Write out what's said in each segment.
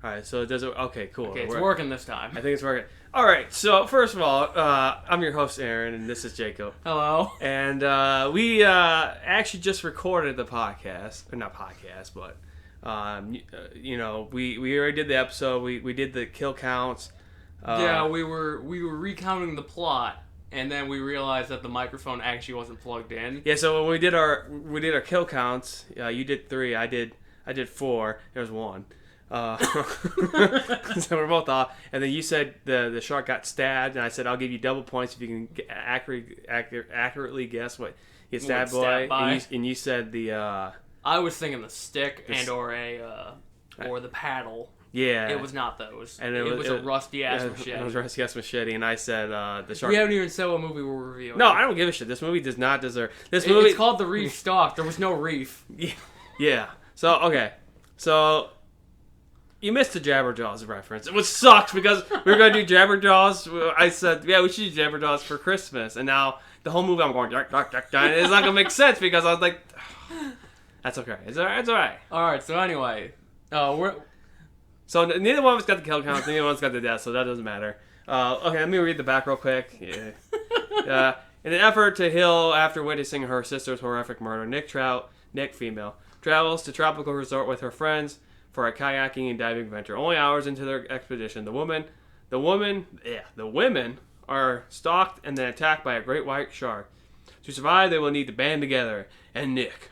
All right, so it does it. Okay, cool. Okay, it's working this time. I think it's working. All right, so first of all, I'm your host, Aaron, and this is Jacob. Hello. And we actually just recorded the podcast. Or not podcast, but, we already did the episode. We did the kill counts. Yeah, we were recounting the plot, and then we realized that the microphone actually wasn't plugged in. Yeah, so when we did our kill counts, you did 3, I did 4. There was 1. So we're both off, and then you said the shark got stabbed, and I said I'll give you double points if you can accurately guess what he stabbed by. And you said the I was thinking the stick or the paddle. Yeah, it was not those. And it was a rusty ass machete. It was a rusty ass machete, and I said the shark. We haven't even said what movie we're reviewing. No, I don't give a shit. This movie does not deserve this movie. It's called The Reef Stalked. There was no reef. Yeah. So okay. So. You missed the Jabberjaws reference, which sucks because we were going to do Jabberjaws. I said, yeah, we should do Jabberjaws for Christmas. And now the whole movie I'm going, it's not going to make sense because I was like, that's okay. It's all right. It's all right. All right, so anyway. So neither one of us got the kill count, neither one of us got the death, so that doesn't matter. Okay, let me read the back real quick. Yeah. In an effort to heal after witnessing her sister's horrific murder, Nick, female, travels to tropical resort with her friends for a kayaking and diving venture. Only hours into their expedition, the women are stalked and then attacked by a great white shark. To survive, they will need to band together, and Nick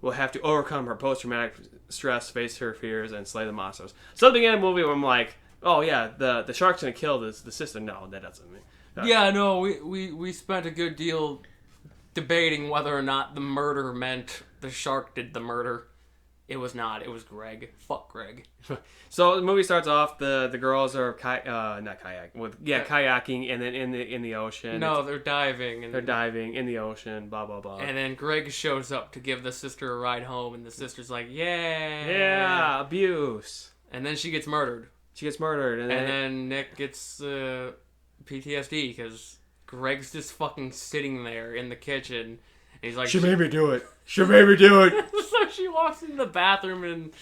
will have to overcome her post-traumatic stress, face her fears, and slay the monsters. Something in the movie where I'm like, oh yeah, the shark's gonna kill the sister. No, that doesn't mean. Yeah, no, we spent a good deal debating whether or not the murder meant the shark did the murder. It was not. It was Greg. Fuck Greg. So the movie starts off. The girls are kayaking, and then in the ocean. No, they're diving. They're diving in the ocean. Blah blah blah. And then Greg shows up to give the sister a ride home, and the sister's like, "Yeah, abuse." And then she gets murdered. And then Nick gets PTSD because Greg's just fucking sitting there in the kitchen. And he's like, she made me do it. So she walks into the bathroom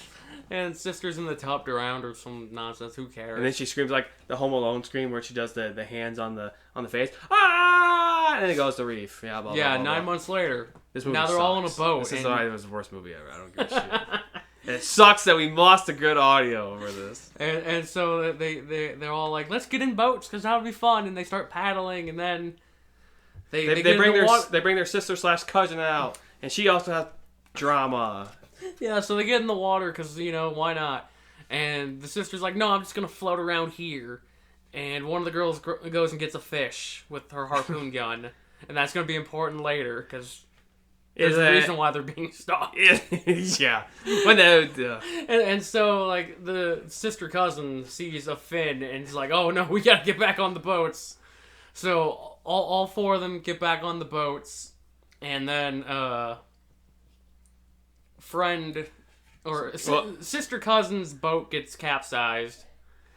and sister's in the tub drowned or some nonsense. Who cares? And then she screams like the Home Alone scream where she does the hands on the face. Ah! And then it goes to reef. Yeah. Blah, yeah. Blah, blah, 9 months later. This movie now they're sucks. all on a boat. This is why it was the worst movie ever. I don't give a shit. And it sucks that we lost the good audio over this. And so they're all like, let's get in boats because that'll be fun. And they start paddling, and then they bring their sister/cousin out, and she also has drama. Yeah, so they get in the water because, why not? And the sister's like, no, I'm just going to float around here. And one of the girls goes and gets a fish with her harpoon gun. And that's going to be important later because there's a reason why they're being stalked. Yeah. And so, like, the sister cousin sees a fin and is like, oh, no, we got to get back on the boats. So all 4 of them get back on the boats. And then sister cousin's boat gets capsized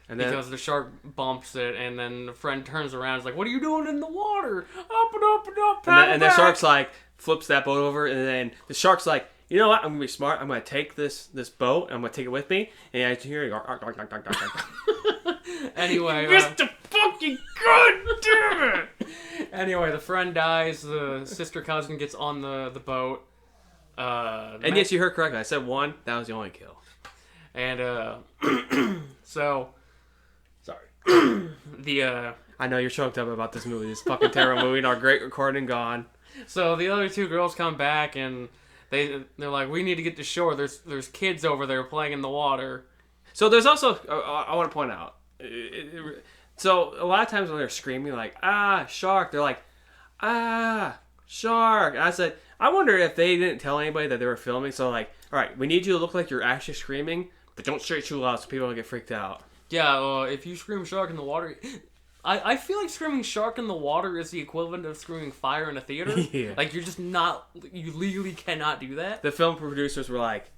because the shark bumps it, and then the friend turns around and is like, what are you doing in the water? Up and up and up, and the shark's like flips that boat over, and then the shark's like, you know what, I'm gonna be smart, I'm gonna take this boat, I'm gonna take it with me, and I hear you go anyway, Mr. Fucking goddamn it. Anyway, the friend dies, the sister cousin gets on the boat. And yes, you heard correctly. I said 1. That was the only kill. And so sorry. I know you're choked up about this movie. This fucking terrible movie. And our great recording gone. So the other 2 girls come back and they're like, we need to get to shore. There's kids over there playing in the water. So there's also I want to point out. So a lot of times when they're screaming like shark, they're like shark. And I said, I wonder if they didn't tell anybody that they were filming. So like, all right, we need you to look like you're actually screaming, but don't say it too loud so people don't get freaked out. Yeah, if you scream shark in the water, I feel like screaming shark in the water is the equivalent of screaming fire in a theater. Yeah. Like you legally cannot do that. The film producers were like,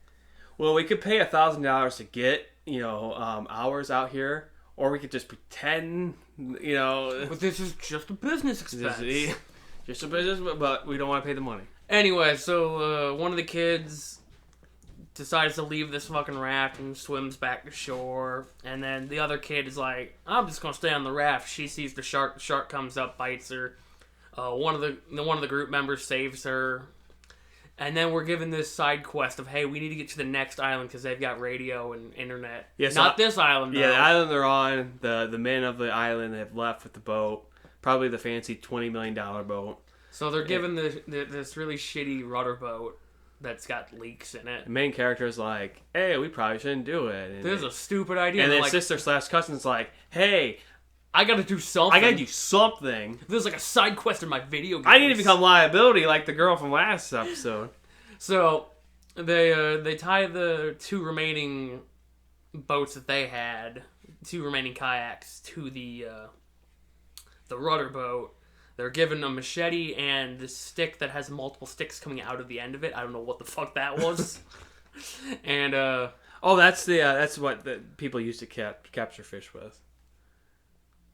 well, we could pay $1,000 to get hours out here, or we could just pretend, But this is just a business expense. Just a business, but we don't want to pay the money. Anyway, so one of the kids decides to leave this fucking raft and swims back to shore. And then the other kid is like, I'm just gonna stay on the raft. She sees the shark. The shark comes up, bites her. One of the group members saves her. And then we're given this side quest of, hey, we need to get to the next island because they've got radio and internet. Yeah, so not this island, though. Yeah, the island they're on, the men of the island have left with the boat. Probably the fancy $20 million boat. So they're given this really shitty rudder boat that's got leaks in it. The main character is like, hey, we probably shouldn't do it. And this is a stupid idea. And then like, sister/cousin's like, hey, I gotta do something. I gotta do something. There's like a side quest in my video game. I need to become liability like the girl from last episode. So they tie the 2 remaining boats that they had, 2 remaining kayaks, to the rudder boat. They're given a machete and this stick that has multiple sticks coming out of the end of it. I don't know what the fuck that was. And that's what the people used to capture fish with.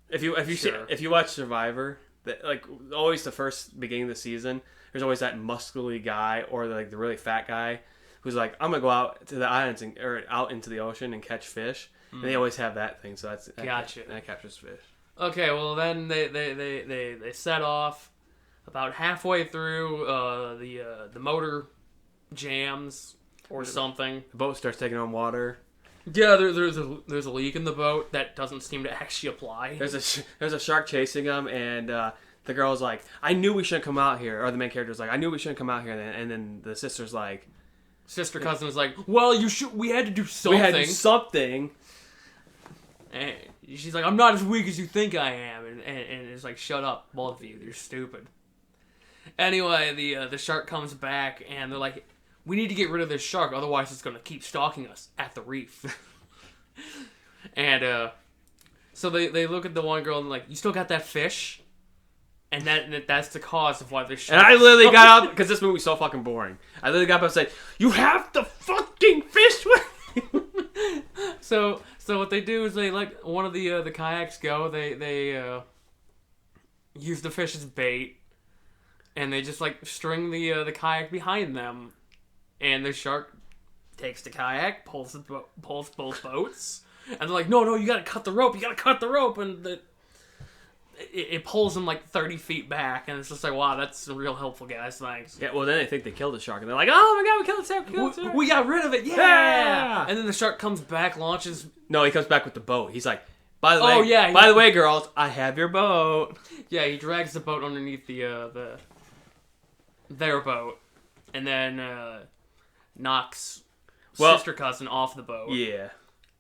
If you watch Survivor, like always the first beginning of the season, there's always that muscly guy or like the really fat guy who's like, I'm gonna go out to the islands or out into the ocean and catch fish. And they always have that thing, so that captures fish. Okay, well then they set off. About halfway through, the motor jams or something. The boat starts taking on water. Yeah, there's a leak in the boat that doesn't seem to actually apply. There's a shark chasing them, and the girl's like, I knew we shouldn't come out here. Or the main character's like, I knew we shouldn't come out here. And then the sister's like, sister cousin is like, well, we had to do something. We had to do something. And she's like, I'm not as weak as you think I am. And it's like, shut up, both of you. You're stupid. Anyway, the shark comes back, and they're like, we need to get rid of this shark, otherwise it's going to keep stalking us at the reef. And so they look at the one girl and like, you still got that fish? And that's the cause of why this shark... And I literally got up, because this movie's so fucking boring. I literally got up and said, you have the fucking fish with you! So what they do is they let one of the kayaks go. They use the fish as bait, and they just like string the kayak behind them, and the shark takes the kayak, pulls both boats, and they're like, no, you gotta cut the rope, and it pulls them like 30 feet back, and it's just like, wow, that's real helpful, guys. Thanks. Yeah, well, then they think they killed the shark, and they're like, oh my god, we killed the shark. We got rid of it, yeah! And then the shark comes back, launches... No, he comes back with the boat. He's like, by the way, girls, I have your boat. Yeah, he drags the boat underneath their boat, and then knocks sister cousin off the boat. Yeah.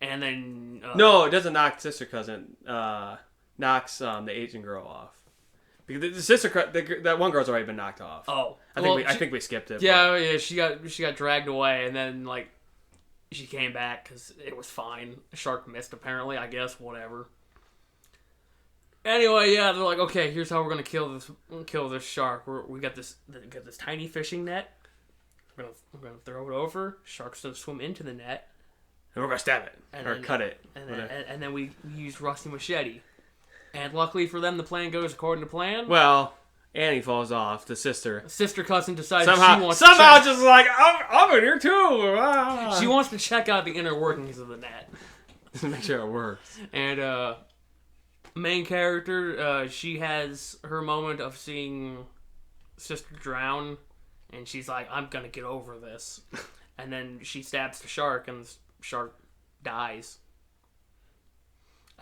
And then... no, it doesn't knock sister cousin. Knocks the Asian girl off. Because the sister, that one girl's already been knocked off. Oh, I think we skipped it. Yeah, but... yeah, she got dragged away, and then like she came back because it was fine. The shark missed apparently. I guess whatever. Anyway, yeah, they're like, okay, here's how we're gonna kill this shark. We got this tiny fishing net. We're gonna throw it over. Shark's gonna swim into the net, and we're gonna stab it cut it. And then we use rusty machete. And luckily for them, the plan goes according to plan. Well, Annie falls off. The sister cousin decides somehow just like, I'm in here too. Ah. She wants to check out the inner workings of the net. Just make sure it works. And main character, she has her moment of seeing sister drown, and she's like, I'm gonna get over this. And then she stabs the shark, and the shark dies.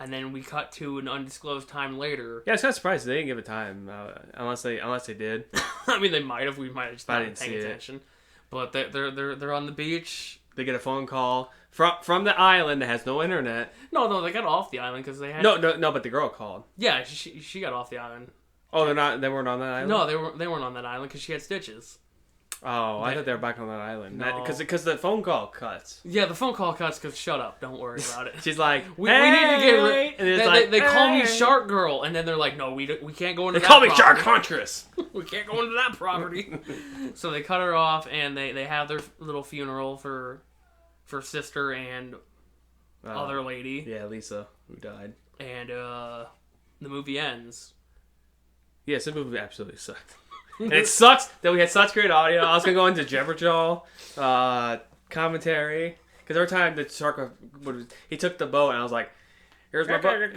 And then we cut to an undisclosed time later. Yeah, I was kind of surprised they didn't give it time, unless they did. I mean, they might have. We might have just not been paying attention. But they're on the beach. They get a phone call from the island that has no internet. No, they got off the island because they had. No, but the girl called. Yeah, she got off the island. Oh, they weren't on that island. No, they weren't on that island because she had stitches. Oh, I thought they were back on that island. No. Because the phone call cuts. Yeah, the phone call cuts because shut up, don't worry about it. She's like, we need to get rid. And they call me Shark Girl, and then they're like, no, we can't go into that property. They call me Shark Huntress. We can't go into that property. So they cut her off, and they have their little funeral for sister and other lady. Yeah, Lisa, who died. And the movie ends. Yes, the movie absolutely sucked. And it sucks that we had such great audio. I was going to go into Jabberjaw. commentary. Because every time the shark he took the boat, and I was like, "Here's my boat."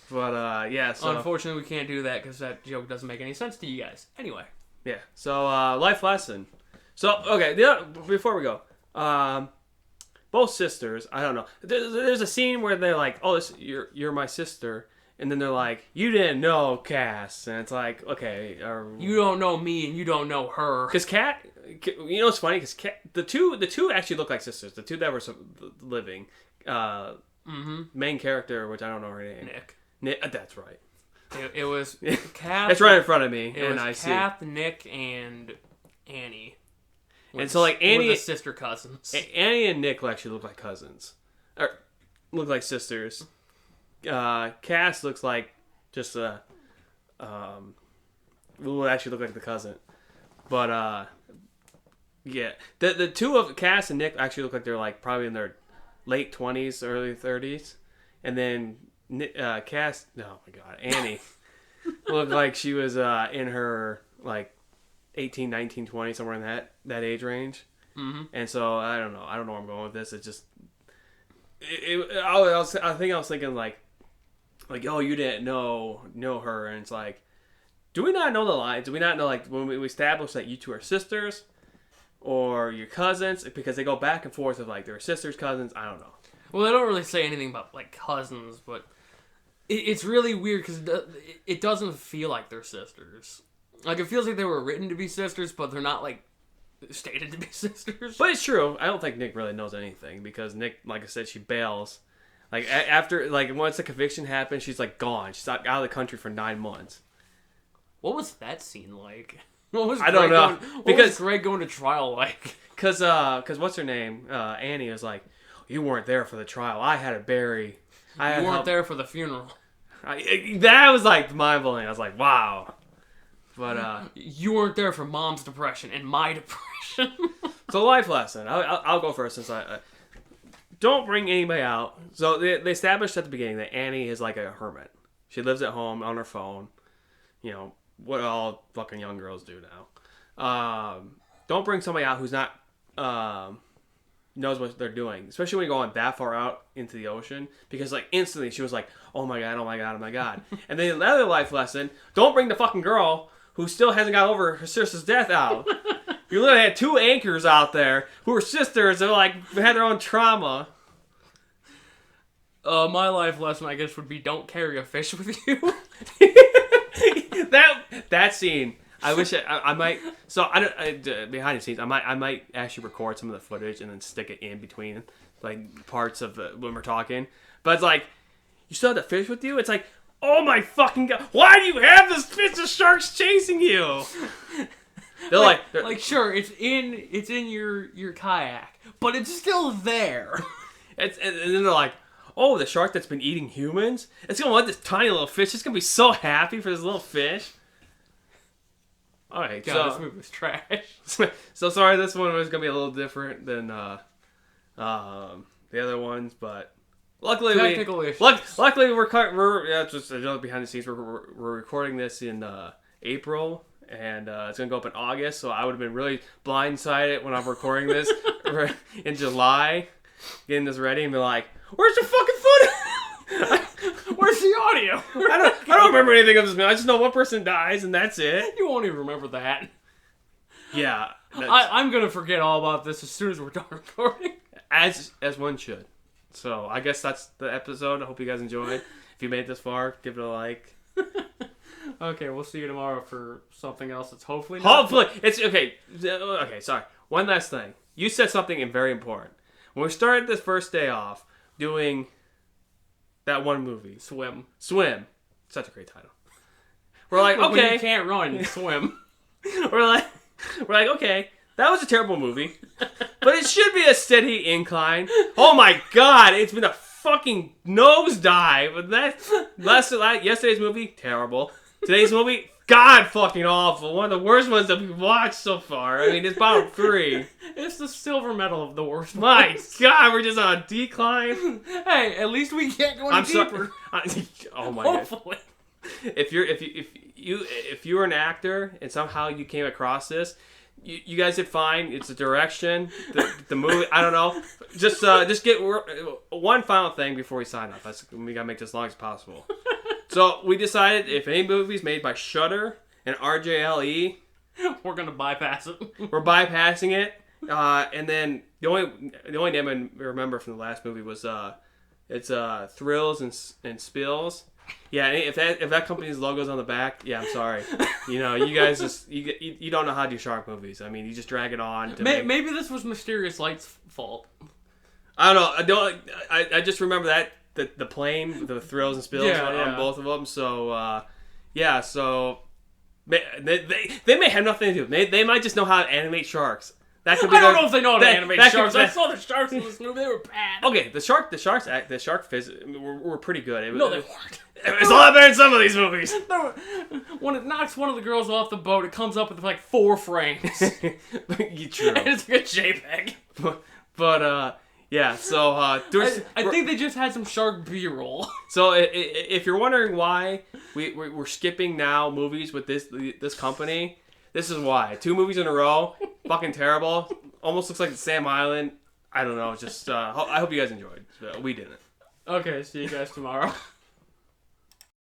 But yeah. So unfortunately, we can't do that because that joke doesn't make any sense to you guys. Anyway. Yeah. So life lesson. So okay. Before we go, both sisters. I don't know. There's a scene where they're like, "Oh, you're my sister." And then they're like, "You didn't know Cass," and it's like, okay, you don't know me, and you don't know her. Because Kat, you know, it's funny because the two actually look like sisters. The two that were living, main character, which I don't know her name, Nick. That's right. It was Kath. It's right in front of me, it and was Kath, Nick, and Annie. And so like Annie, were the sister cousins. Annie and Nick actually look like cousins, or look like sisters. Cass looks like just will actually look like the cousin, but yeah, the two of Cass and Nick actually look like they're like probably in their late 20s, early 30s, and then Cass, oh my god, Annie looked like she was in her like 18, 19, 20, somewhere in that age range, and so I don't know where I'm going with this. It's just I was thinking like, oh, you didn't know her, and it's like, do we not know the lines? Do we not know, like, when we establish that you two are sisters or your cousins? Because they go back and forth of like they're sisters, cousins. I don't know. Well, they don't really say anything about like cousins, but it's really weird because it doesn't feel like they're sisters. Like, it feels like they were written to be sisters, but they're not like stated to be sisters. But it's true. I don't think Nick really knows anything because Nick, like I said, she bails. Like, after, like, once the conviction happens, she's, like, gone. She's out of the country for 9 months. What was that scene like? What was Greg going to trial like? Because what's her name? Annie was like, you weren't there for the trial. I had to bury. You weren't there for the funeral. That was, like, mind-blowing. I was like, wow. But, you weren't there for Mom's depression and my depression. So, life lesson. I'll go first since don't bring anybody out. So they established at the beginning that Annie is like a hermit. She lives at home on her phone. You know, what all fucking young girls do now. Don't bring somebody out who's not knows what they're doing. Especially when you go on that far out into the ocean. Because like instantly she was like, oh my god, oh my god, oh my god. And then another life lesson, don't bring the fucking girl who still hasn't got over her sister's death out. You literally had 2 anchors out there who were sisters that like had their own trauma. My life lesson, I guess, would be don't carry a fish with you. that scene, I wish I might. So behind the scenes, I might actually record some of the footage and then stick it in between like parts of when we're talking. But it's like, you still have the fish with you? It's like, oh my fucking god, why do you have this fish? The shark's chasing you. They're like sure, it's in your kayak, but it's still there. And then they're like, oh, the shark that's been eating humans, it's gonna want this tiny little fish. It's gonna be so happy for this little fish. All right, God, this movie was trash. So sorry, this one was gonna be a little different than the other ones, but luckily we're just another behind the scenes. We're recording this in April. And it's going to go up in August, so I would have been really blindsided when I'm recording this in July, getting this ready, and be like, where's the fucking footage? Where's the audio? I don't remember anything of this movie. I just know one person dies, and that's it. You won't even remember that. Yeah. I'm going to forget all about this as soon as we're done recording. As one should. So I guess that's the episode. I hope you guys enjoyed. If you made it this far, give it a like. Okay, we'll see you tomorrow for something else that's hopefully not. It's okay. Okay, sorry. One last thing. You said something very important. When we started this first day off doing that one movie, Swim. Such a great title. We're like, okay, when you can't run, you swim. we're like, okay, that was a terrible movie, but it should be a steady incline. Oh my god, it's been a fucking nosedive. But yesterday's movie, terrible. Today's movie, god fucking awful. One of the worst ones that we've watched so far. I mean, it's bottom 3. It's the silver medal of the worst. My god, we're just on a decline. Hey, at least we can't go any deeper. Oh my Hopefully. God. If you were an actor and somehow you came across this, You guys did fine. It's the direction, the movie. I don't know. Just get one final thing before we sign off. We gotta make this as long as possible. So we decided if any movie's made by Shudder and RJLE, we're gonna bypass it. We're bypassing it. And then the only name I remember from the last movie was it's Thrills and Spills. Yeah, if that company's logo's on the back, yeah, I'm sorry. You know, you guys just you don't know how to do shark movies. I mean, you just drag it on. Maybe this was Mysterious Light's fault. I don't know. I just remember that the plane, the Thrills and Spills on both of them. So so they may have nothing to do. They might just know how to animate sharks. That could be I don't know if they know how to animate sharks. I saw the sharks in this movie; they were bad. Okay, the shark physics were pretty good. No, they weren't. It's a lot better than some of these movies. When it knocks one of the girls off the boat, it comes up with like 4 frames. True. It's like a JPEG. But yeah. So I think they just had some shark B-roll. So if you're wondering why we're skipping now movies with this company. This is why. 2 movies in a row. Fucking terrible. Almost looks like the Sam Island. I don't know. Just I hope you guys enjoyed. We didn't. Okay, see you guys tomorrow.